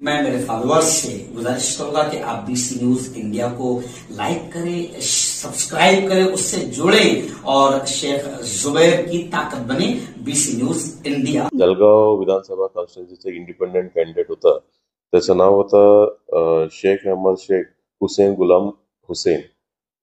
मैं मेरे फॉलोअर्स से गुजारिश करूंगा कि आप बीसी न्यूज इंडिया को लाइक करें, सब्सक्राइब करें, उससे जुड़े और शेख जुबैर की ताकत बने बीसी न्यूज इंडिया। जळगाव विधानसभा कॉन्स्टिट्युन्सीचे इंडिपेंडेंट कॅन्डिडेट होता, त्याचं नाव होतं शेख अहमद शेख हुसेन गुलाम हुसेन,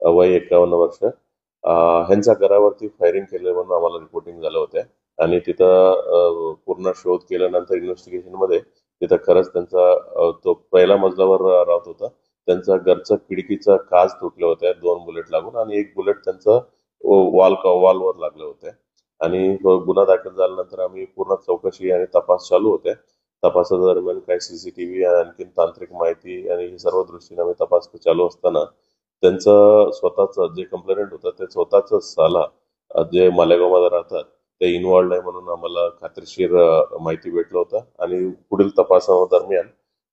वय 51 वर्ष। ह्यांच्या घरावरती फायरिंग केलं म्हणून आम्हाला रिपोर्टिंग झालं होतं आणि तिथं पूर्ण शोध केल्यानंतर इन्व्हेस्टिगेशन मध्ये तिथं खरंच त्यांचा तो पहिला मजल्यावर राहत होता, त्यांचा घरचा खिडकीचा काच तुटले होते 2 बुलेट लागून आणि एक बुलेट त्यांचा वॉलवर लागले होते आणि गुन्हा दाखल झाल्यानंतर आम्ही पूर्ण चौकशी आणि तपास चालू होते। तपासादरम्यान काही सीसीटीव्ही आणखी तांत्रिक माहिती आणि हे सर्व दृष्टीने आम्ही तपास चालू असताना त्यांचं स्वतःच जे कंप्लेंट होतं ते स्वतःच साला जे मालेगावमध्ये राहतात ते इन्व्हॉल्ड आहे म्हणून आम्हाला खात्रीशीर माहिती भेटलं होतं आणि पुढील तपासादरम्यान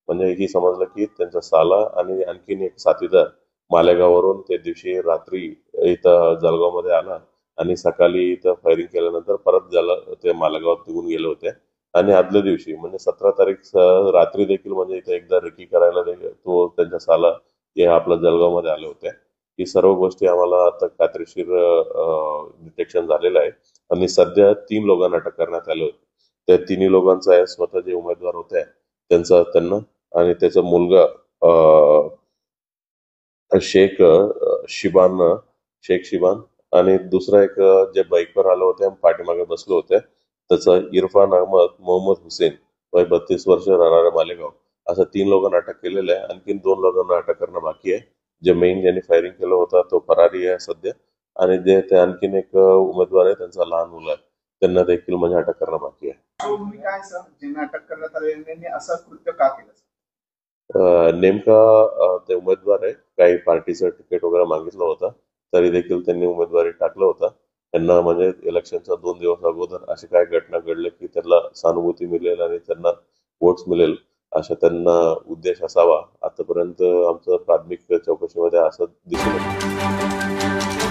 म्हणजे ही समजलं की त्यांचा साला आणि आणखीन एक साथीदार मालेगाववरून त्या दिवशी रात्री इथं जळगावमध्ये आला आणि सकाळी इथं फायरिंग केल्यानंतर परत ते मालेगावात निघून गेले होते आणि आदल्या दिवशी म्हणजे 17 तारीख रात्री देखील म्हणजे इथे एकदा रेकी करायला तो त्यांच्या साला हे आपल्या जळगावमध्ये आले होते। ही सर्व गोष्टी आम्हाला आता खात्रीशीर डिटेक्शन झालेलं आहे आणि सध्या 3 लोकांना अटक करण्यात आले होते। त्या 3 लोकांचा स्वतः जे उमेदवार होते त्यांना आणि त्याचा मुलगा शेख शिबान आणि दुसरा एक जे बाईकवर आले होते पाठीमागे बसले होते त्याचा इरफान अहमद मोहम्मद हुसेन, वय 32 वर्ष, राहणारे मालेगाव, असं 3 लोकांना अटक केलेलं आहे। आणखीन 2 लोकांना अटक करणं बाकी आहे। जे मेन ज्यांनी फायरिंग केलं होतं तो फरारी आहे सध्या आणि जे ते आणखीन एक उमेदवार आहे त्यांचा लहान मुलगा आहे, त्यांना देखील म्हणजे अटक करणं बाकी आहे। तुम्ही काय सर ज्यांना अटक करण्यात आले त्यांनी असं कृत्य का केलं? नेमका ते उमेदवार आहे, काही पार्टीचं तिकीट वगैरे मागितलं होतं तरी देखील त्यांनी उमेदवारी टाकलं होतं। त्यांना म्हणजे इलेक्शनच्या 2 दिवस अगोदर अशी काय घटना घडली की त्यांना सहानुभूती मिळेल आणि त्यांना वोट्स मिळेल अशा त्यांना उद्देश असावा, आतापर्यंत आमचं प्राथमिक चौकशीमध्ये असं दिसून येतं।